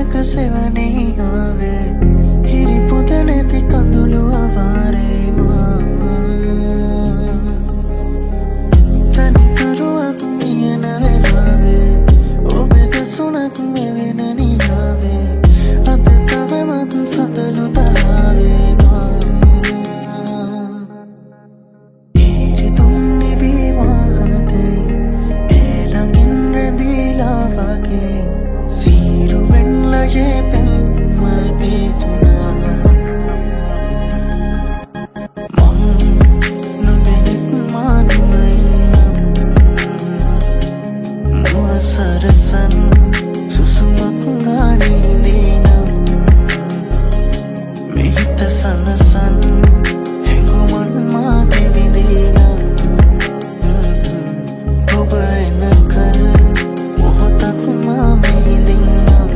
එක සෙවනේ ආවේ හිරි පුද නැති කඳුළු අවාරේ මා තනිකරුවක් මියන වෙලාවේ ඔබේ දසුණක් මෙවෙන නිලාවේ අත තවමත් සඳලු තලාවේ මා හිරි තුන්නේ විවාහතේ ඒ ළඟින් රැඳීලා වගේ සීරුවෙන් ලජේපෙන් මල් පිතුනා සරසන් සුසුමක් ගානේ නම් මෙහිත සනසන් හැඟුමන් මාගේ විඳේ නම් ඔබ එනකල් මොහොතක් මා මෙහිදින් නම්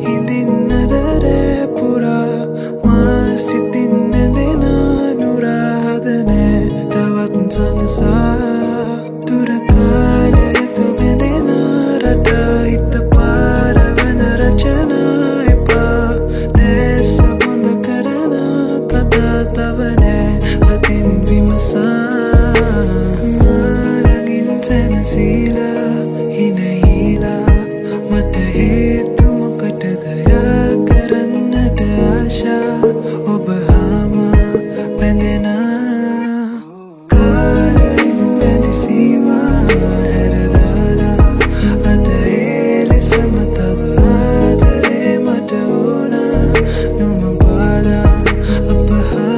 in the හේතු මොකටද යා කරන්නට ආශා ඔබ හාම බැඳෙන කාලෙන් වැඩි සීමා හැරදාලා අද ඒ ලෙසම තව ආදරේ මට ඕන නොම බාධා අප හා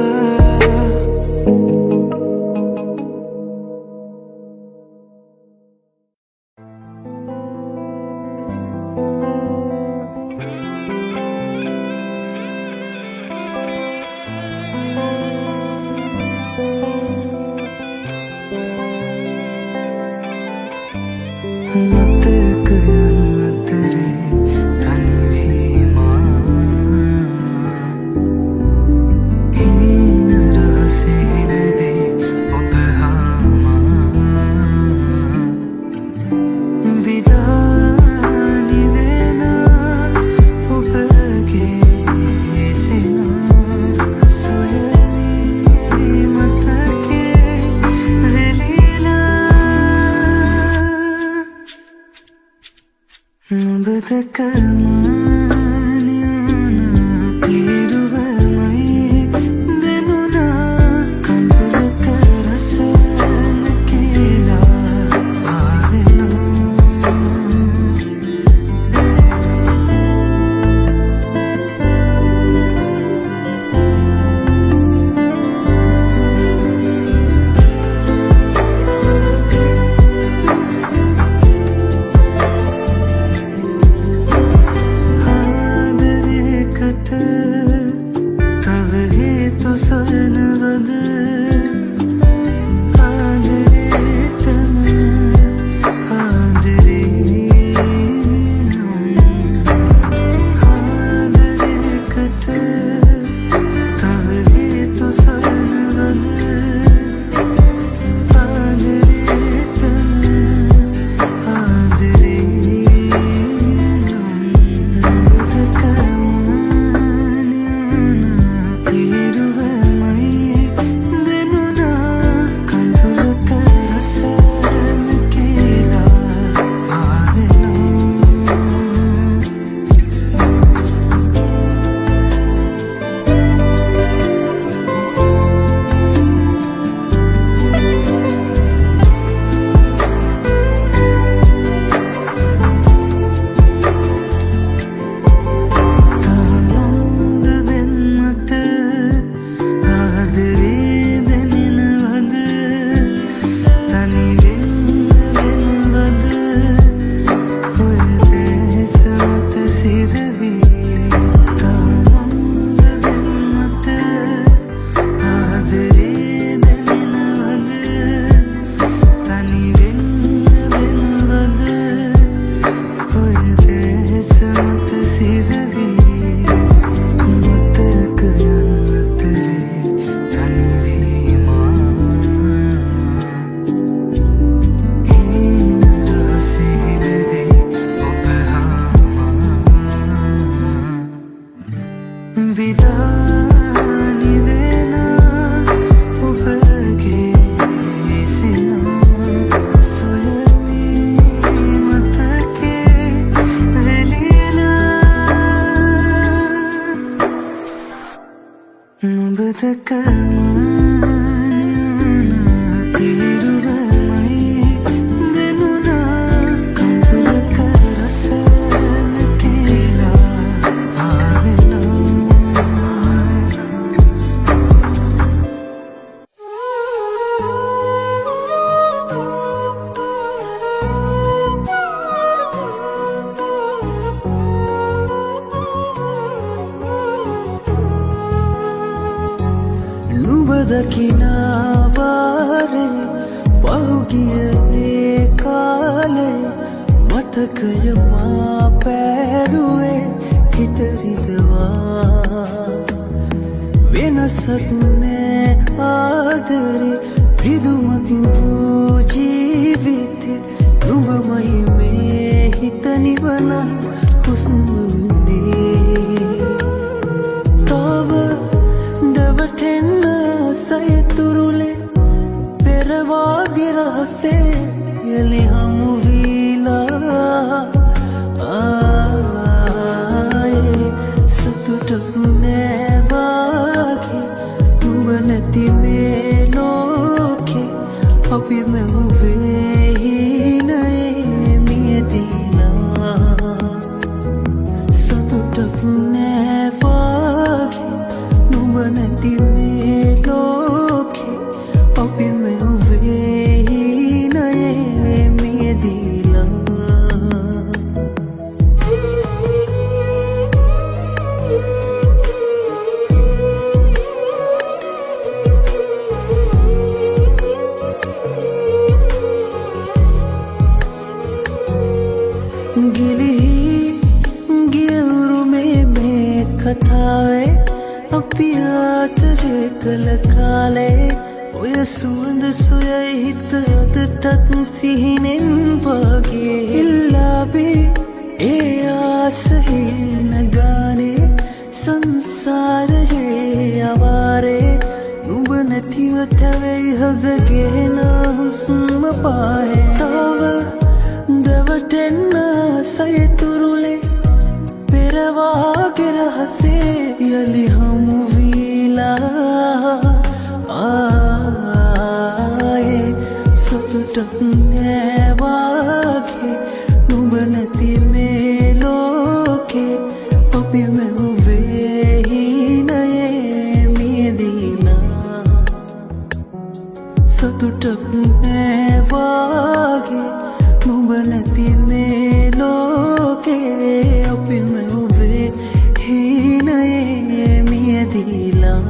මතකයන් අතරේ තනිවීමා හීන රහසේ නැවේ ඔබ හාමා විඩානි වෙන ඔබගේ සිනා සොයමී මතකේ වෙලිලා නුඹදකමානියන ඉරුවමයි දෙනුනා කඳුලක රසන කියලා ආවෙනා ආදරයකට තව හේතු සොයනවද ආදරේටම ආදරේ ආදරයකට තව හේතු සොයනවද ආදරේටම ආදරේ නුඹදකමානියන ඉරුවමයි දෙනුනා කඳුලක රසන කියලා ආවෙනා තානොන්ද දෙන්නට ආදරේ දැනෙනවද තනි වෙනවද ඔය දේශමත සිරවී තානොන්ද දෙන්නට ආදරේ දැනෙනවද තනි වෙනවද ඔය දේශමත සිරවී මතකයන් අතරේ තනිවීමා හීන රහසේ නැවේ ඔබ හාමා විඩානි වෙන ඔබගේ සිනා සොයමී මතකේ වෙලිලා නුඹදකමානියන ඉරුවමයි දෙනුනා කඳුලක රසන කියලා ආවෙනා නුඹ දකිනාවාරේ පහුගිය ඒ කාලේ මතකය මා පැරුවේ හිත රිදවා වෙනසක් නෑ ආදරේ ප්‍රිදුමක් වූ ජීවිතේ නුඹමයි මේ හිත නිවන හුස්මුනේ තව දවටෙන්න සයතුරුලේ පෙරවාගේ රහසේ යලි හමු වීලා ගිලිහි ගියවුරුමේ මේ කතාවේ අපි ආදරය කළ කාලේ ඔය සුවඳ සොයයි හිත අදටත් සිහිනෙන් වගේ ඉල්ලාබේ ඒ ආසහින ගානේ සංසාරයේ අවාරේ නුඹ නැතිව තැවෙයි හදගෙන හුස්ම පාහේ තව දවටෙන්න සයතුරුලේ පෙරවාගේ රහසේ යලි හමුවීලා ආයේ සතුටක් නෑවාගේ නුඹ නැති මේ ලෝකේ අපි මෙවුවේ හිනයේ මියදීලා සතුටක් නෑවාගේ නුඹ නැති මේ ලෝකේ අපි මෙවුවේ හිනයේ මියදීලා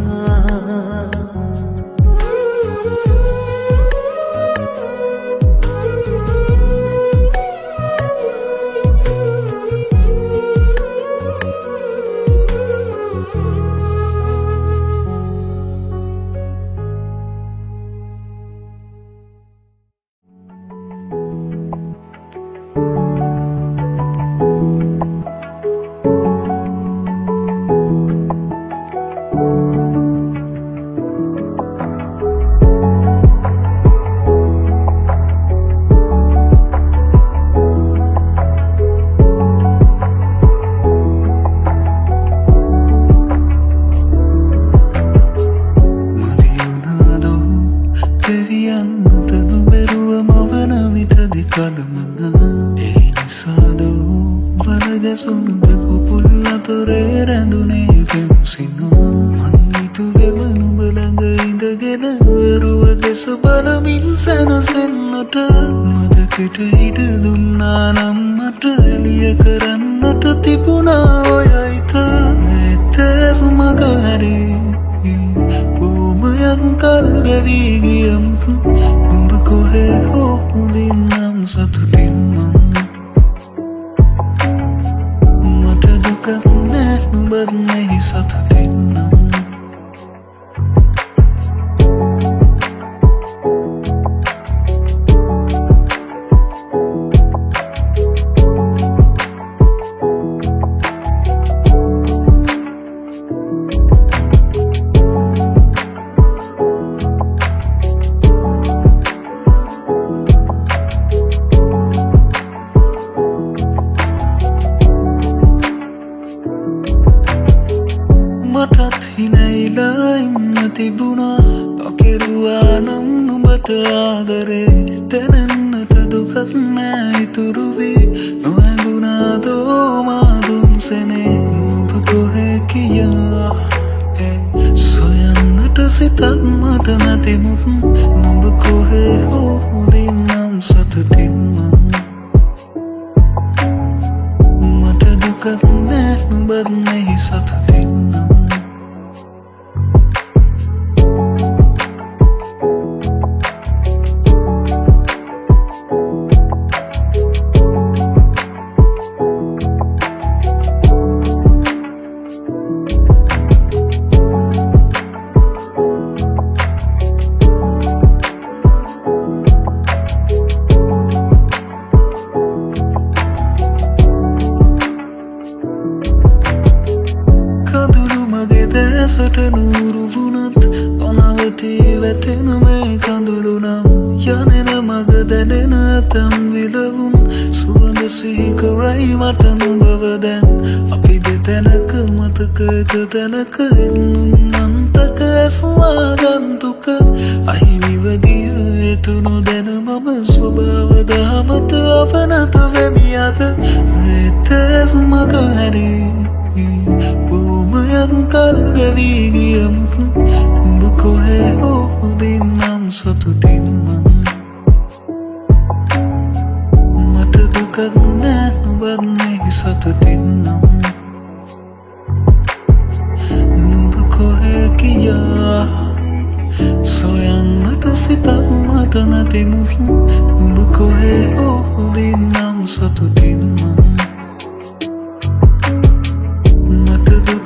Umbu kohe oh di nam satu timah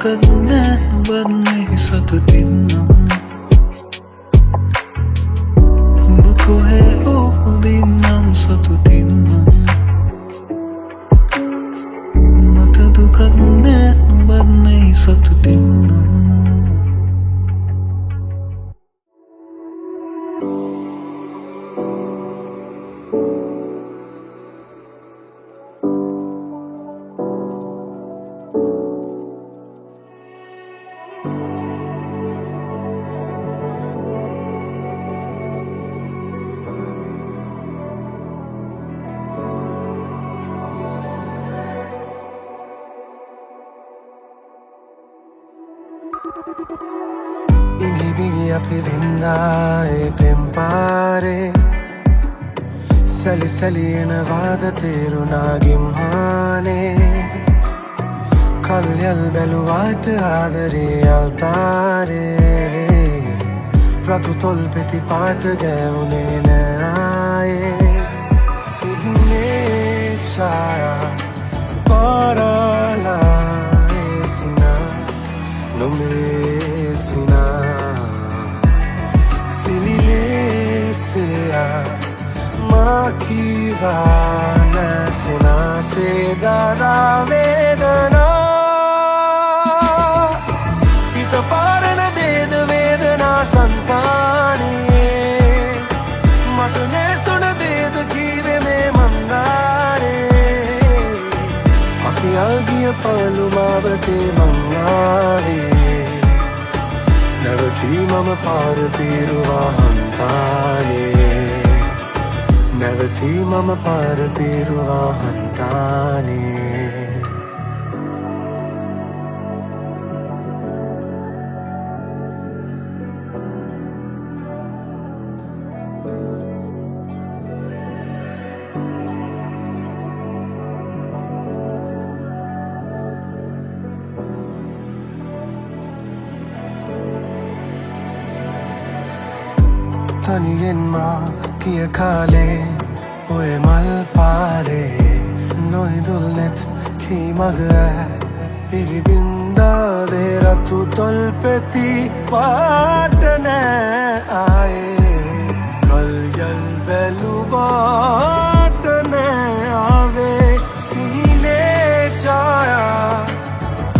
දුකන්නේ නුබන්නේ සතුටින්නම් උඹ කොහේ ඔබින්නම් සතුටින්නම් මට දුකන්නේ නුබන්නේ සතුටින්නම් Bigi api vindae pempare Sali sali enavada teruna gimhane Kalyal beluvat adare altare Ratu tolpeti paata gaune na aaye Sihine chaya parala esina Numesina Sinilesea Makiva Nasina Sedara Vedana Ita parana Deda Vedana Santani Matune Suna Deda Kive Me Mandare Aki Agiya Palumavate Mangare Navati mama par piruva hantane Navati mama par piruva hantane Taniyenma kiya khale oe mal pare noidulnet ki magwa piribinda de ratu tolpeti paatne aaye kalyal belu baatne aave sine chaya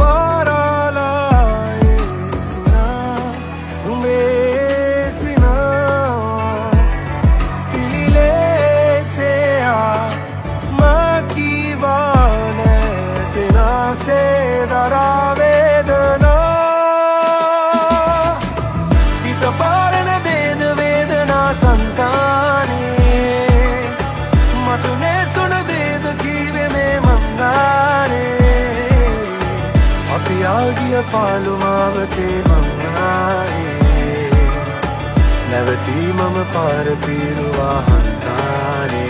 parala esina ume Sedara Vedana Ita parana Deda Vedana Santani Matune Suna Deda Kive Me Mandare Api Agiya Palumavate Mangare Navati Mama Par Piruva Hantane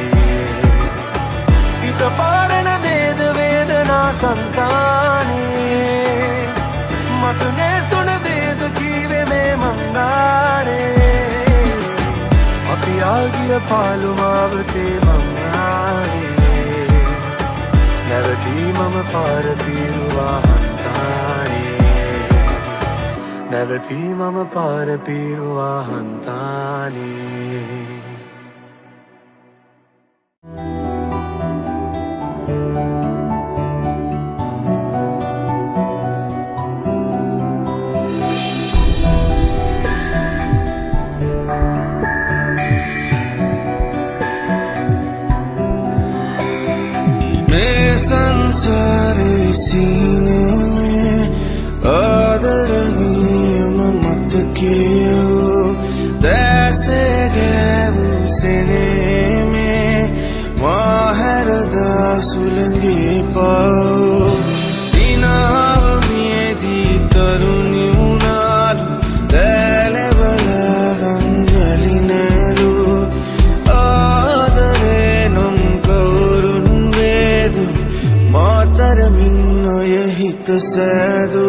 Ita parana Deda Vedana Santani Matune Suna Deda Kive Me Mandare Api Agiya Palumavate Mangare Navati Mama Par Piruva Hantane Navati Mama Par Piruva Hantane संसारे सीने में आदरणीय मत कियो जैसे गैरू सीने में माहर दासुलंगे पाओ दिनाव मेदी तरुणी उनालू तैले बला रंजली नलू आदरे नुम कौरुन वेदू मातर मिन्नो यहित सैदो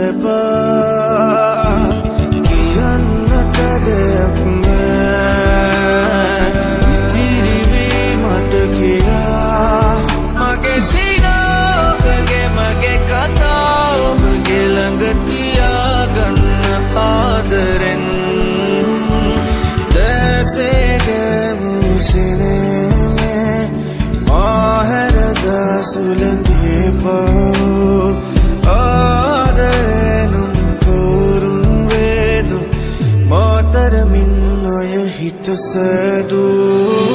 එපා කියන්නට දෙයක් නෑ ඉතිරි වී මට කියා මගේ සිනාවගේ මගේ කතා ඔබගේ ළඟ තියාගන්න ආදරෙන් දැසේ ගැවූ සිනේමේ මාහැරදා සුළඟේ පාවූ ආදරෙනුම් කවුරුන් වේදු මාතරමින් ඔය හිත සෑදූ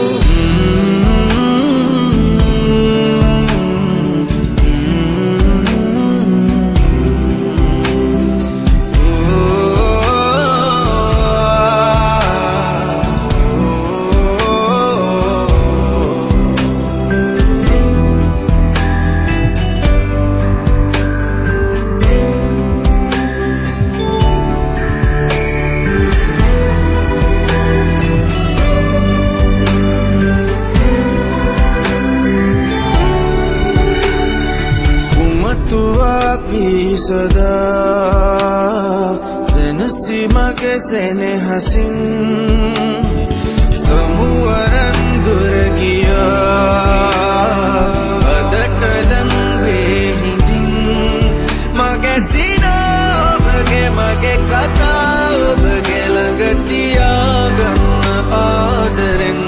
सदा सेनसी मगे सेने हसीन समुवरन दुर गिया अदट लंगे हिंदिन मगे सीना मगे कथा बगे लंगतिया गन्न आदरन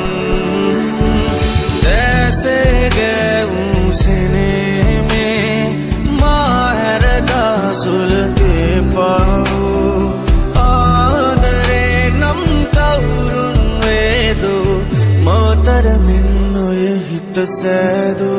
ऐसे गए सेने सुलगे पाओ आदरे नम कौरुन वेदो मोतरमिन ये हित सैदो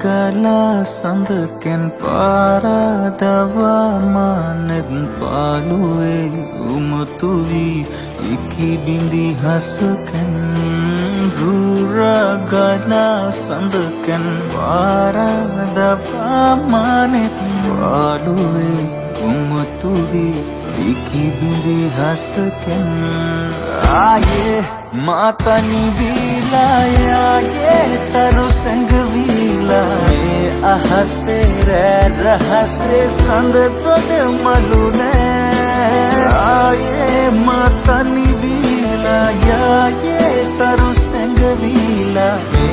ගලා සඳකෙන් පාරදවා මානෙත් පාළුවේ උමතු වී ඉකි බිඳි හසකෙන් රුරගලා සඳකෙන් පාරදවා මානෙත් පාළුවේ උමතු වී ඉකි බිඳි හසකෙන් ආයේ මාතනි වීලා යායේ තරු සංගවිලා ahase rahase sand tod malune aaye matani vila yaye taru sangvila me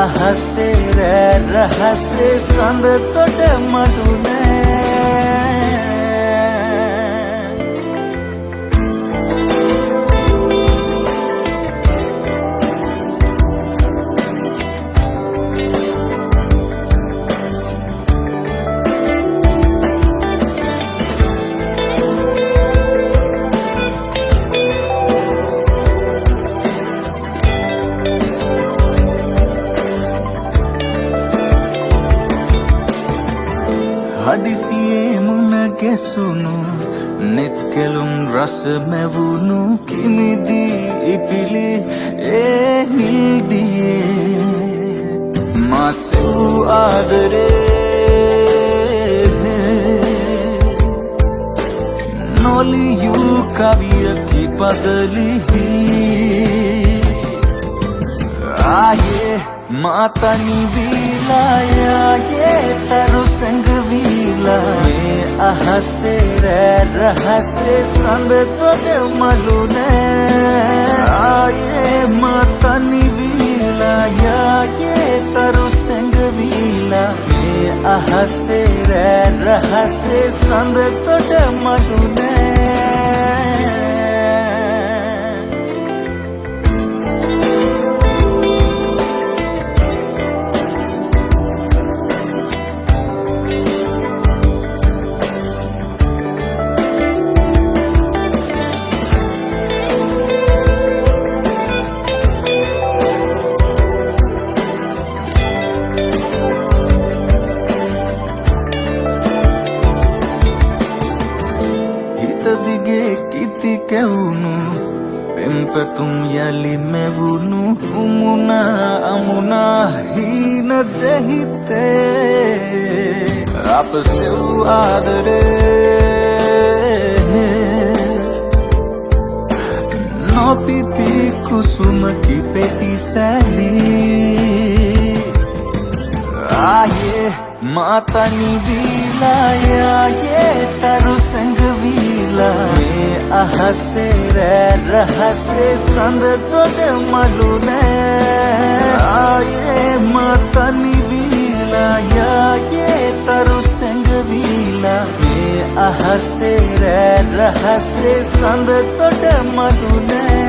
ahase rahase sand tod malune හදිසියේ මුණ ගැසුණු නෙත් කෙලුම් රස මැවුණු කිමිදී ඉපිලි ඒ නිල්දියේ මාසු ආදරේ නොලියූ කවියකි පදලිහි ආයේ මාතනි වීලා යායේ තරු සංගවිලා මේ අහසේ රහසේ සඳ තොඩ මලුනේ ආයේ මාතනි වීලා යායේ තරු සංගවිලා මේ අහසේ රහසේ සඳ තොඩ මලුනේ කෙවුණු පෙම්පතුම් යලි මෙවුණු උමුණා අමුණා හීන දෙහිතේ අප සෙව් ආදරේ නොපිපි කුසුමකි පෙති සැලී ආයේ මාතනි වීලා යායේ තරු සංගවීලා මේ අහසේ රහසේ සඳ දොඩ මලු නෑ ආයේ මාතනි වීලා යායේ තරු සංගවීලා මේ අහසේ රහසේ සඳ දොඩ මලු නෑ